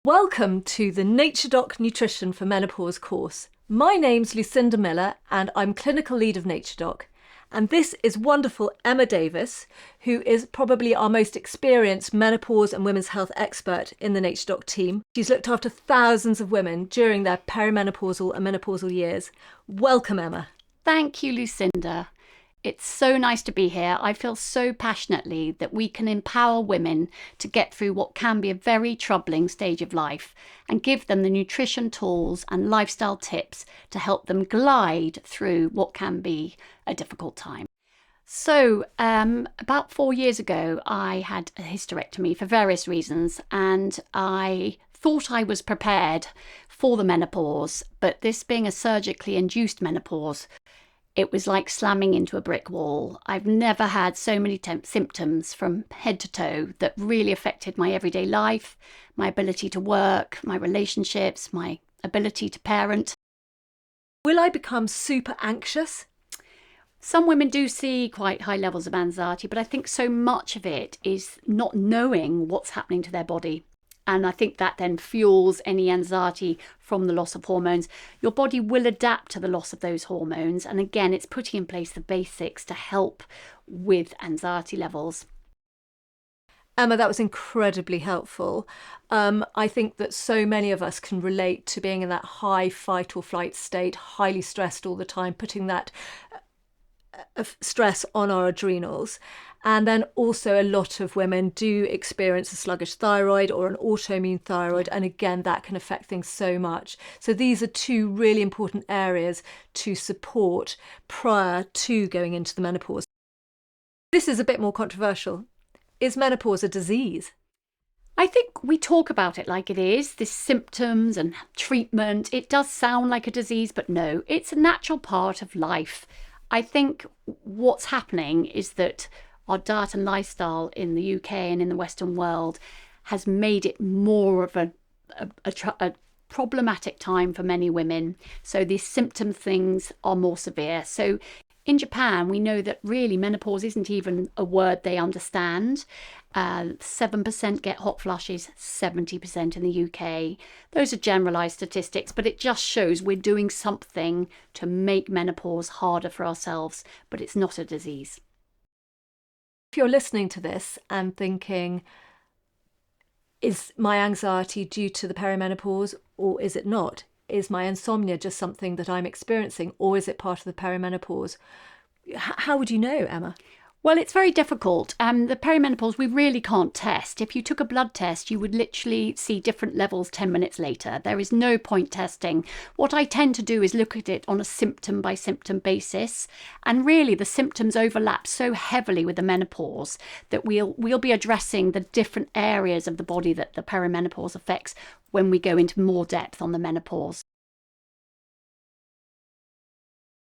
Welcome to the NatureDoc Nutrition for Menopause course. My name's Lucinda Miller and I'm clinical lead of NatureDoc. And this is wonderful Emma Davis, who is probably our most experienced menopause and women's health expert in the NatureDoc team. She's looked after thousands of women during their perimenopausal and menopausal years. Welcome, Emma. Thank you, Lucinda. It's so nice to be here. I feel so passionately that we can empower women to get through what can be a very troubling stage of life and give them the nutrition tools and lifestyle tips to help them glide through what can be a difficult time. So, about 4 years ago, I had a hysterectomy for various reasons, and I thought I was prepared for the menopause, but this being a surgically induced menopause, it was like slamming into a brick wall. I've never had so many symptoms from head to toe that really affected my everyday life, my ability to work, my relationships, my ability to parent. Will I become super anxious? Some women do see quite high levels of anxiety, but I think so much of it is not knowing what's happening to their body. And I think that then fuels any anxiety from the loss of hormones. Your body will adapt to the loss of those hormones. And again, it's putting in place the basics to help with anxiety levels. Emma, that was incredibly helpful. I think that so many of us can relate to being in that high fight or flight state, highly stressed all the time, putting that stress on our adrenals. And then also a lot of women do experience a sluggish thyroid or an autoimmune thyroid. And again, that can affect things so much. So these are two really important areas to support prior to going into the menopause. This is a bit more controversial. Is menopause a disease? I think we talk about it like it is, this symptoms and treatment. It does sound like a disease, but no, it's a natural part of life. I think what's happening is that our diet and lifestyle in the UK and in the Western world has made it more of a problematic time for many women. So these symptom things are more severe. So in Japan, we know that really menopause isn't even a word they understand. 7% get hot flushes, 70% in the UK. Those are generalised statistics, but it just shows we're doing something to make menopause harder for ourselves, but it's not a disease. If you're listening to this and thinking, is my anxiety due to the perimenopause or is it not? Is my insomnia just something that I'm experiencing or is it part of the perimenopause? How would you know, Emma? Well, it's very difficult. The perimenopause we really can't test. If you took a blood test, you would literally see different levels 10 minutes later. There is no point testing. What I tend to do is look at it on a symptom by symptom basis. And really the symptoms overlap so heavily with the menopause that we'll be addressing the different areas of the body that the perimenopause affects when we go into more depth on the menopause.